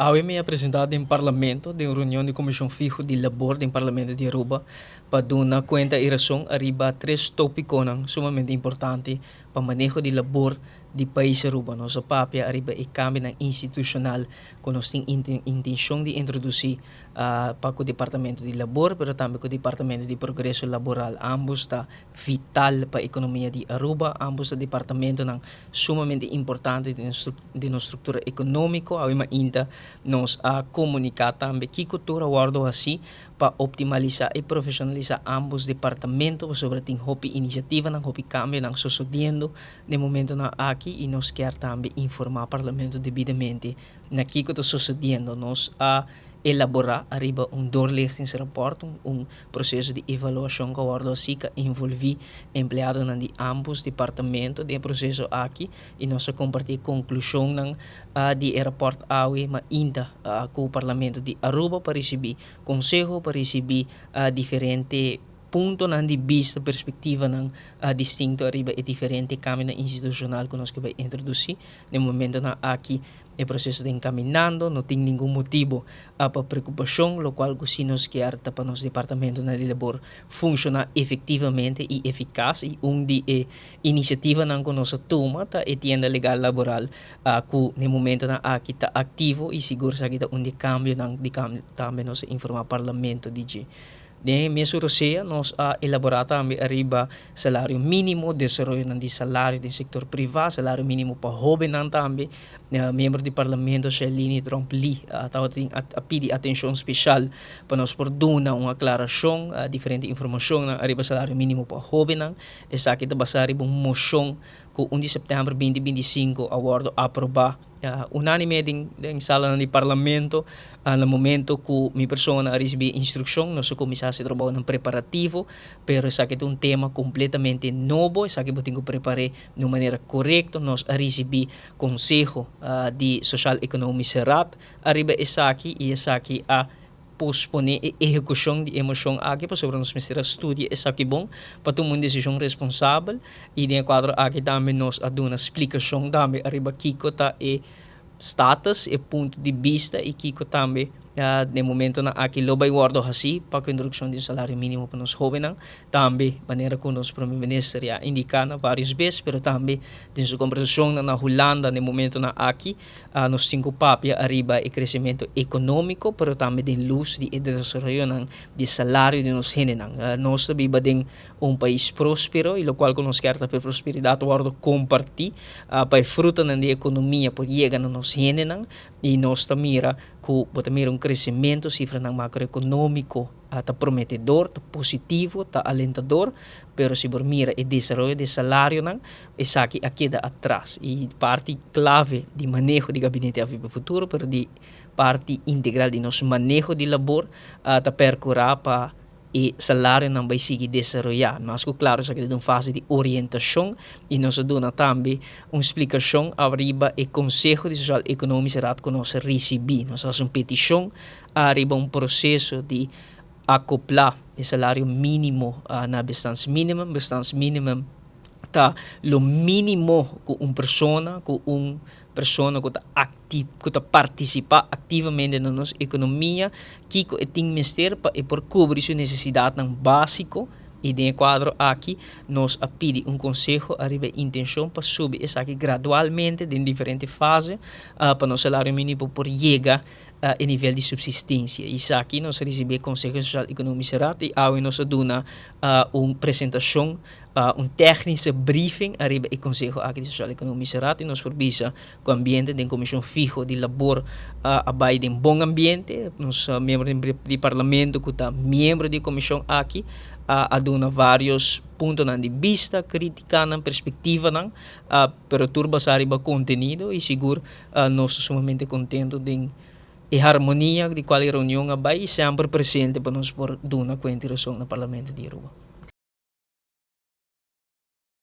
Hoy me apresentado em parlamento de reunião de comissão fijo de labor do parlamento de Aruba para dar conta e razão arriba três tópicos sumamente importantes para manejo de labor do país Aruba. Nossa papia arriba e cambio institucional com nós tem intenção de introduzir para o departamento de labor, pero também com o departamento de progresso laboral. Ambos está vital para a economia de Aruba, ambos departamento sumamente importante de nossa estrutura econômica, ainda nos comunicar também que cultura guardo assim para optimalizar e profissionalizar ambos departamentos sobre a hopi iniciativa, não hopi cambio, não sucedendo no momento na aqui e nos quer também informar o parlamento devidamente na que está sucedendo nos elaborar arriba doorlichtingsrapport, processo de avaliação que guardo assim que envolve empleados de ambos departamentos de processo aqui e nós compartilhar conclusão de rapport awi ma ainda com o parlamento de Aruba para receber conselho, para receber diferente ponto de vista, perspectiva distinto arriba e diferente caminho institucional que nós vai introduzir no momento na aqui o processo de encaminhando, não tem nenhum motivo para preocupação, lo qual se nos quer para nosso departamento de labor funcionar efetivamente e eficaz e de iniciativa que nós toma tá e tienda legal laboral que no momento na aqui está ativo e seguro sa kita de cambio também nós informar parlamento de mesura nós elaborar também arriba salário mínimo, desenvolvimento de salário do setor privado, salário mínimo para jovem também, membro do parlamento Shelini Trompli pedir atenção especial para nós por dar uma aclaração, diferente informação arriba salário mínimo para jovem, essa aqui está basada em uma moção que 1 de setembro 2025 aguardo aprovar unânime em sala de parlamento no momento que minha pessoa recebe instrução, nós começamos a trabalhar no preparativo, pero essa aqui é tema completamente novo, essa aqui tenho que preparar de maneira correta, nós recebi conselho de social economic serat, arriba essa aqui e essa aqui pospone e execução de emoção aqui para sobre nós mestre estudo essa aqui bom para tomar uma decisão responsável e de quadro aqui também nós a dar uma explicação também arriba Kiko tá e status e ponto de vista e Kiko também no momento na aqui lo vai guardo assim para a introdução de salário mínimo para nós jovens também maneira como nós primeiro-ministro já indicando várias vezes, pero também de sua conversação na Holanda no momento na aqui nós cinco papia arriba e crescimento econômico, pero também de luz de desenvolvimento de salário de nós gente nós vivemos em país próspero e lo qual que nós queremos para prosperidade guardo compartir para fruto da economia por chegar na nós gente e nós mira que um crescimento cifra macroeconômico está prometedor, está positivo, está alentador, pero se mira o desenvolvimento de salário essa aqui da atrás e parte clave de manejo de gabinete do futuro, pero de parte integral de nosso manejo de labor está percorrer para e salário não vai seguir desenvolver, mas claro, isso aqui é uma fase de orientação e nós damos também uma explicação arriba e Conselho de Social Econômico será que nós recebemos, nós fazemos uma petição arriba processo de acoplar o salário mínimo na bestans minimum tá lo mínimo que uma pessoa que está participar ativamente na nossa economia que tem mister para por cobrir sua necessidade básico e de quadro aqui nós pedimos conselho arriba intenção para subir essa aqui gradualmente em diferentes fases para nosso salário mínimo por chegar a nível de subsistência. Isso aqui nós recebemos Conselho Social Econômico Serat e aí nós damos uma apresentação, técnico briefing arriba o Conselho aqui Social Econômico Serat e nós provisa com o ambiente de comissão fijo de labor abai de bom ambiente, nós membros do parlamento que está membro da comissão aqui aduna vários pontos de vista, crítica, perspectiva, pero turba arriba conteúdo e seguro nós sumamente contentes de e harmonia de qual reunião vai sempre presente para nós por dar conta no Parlamento de Aruba.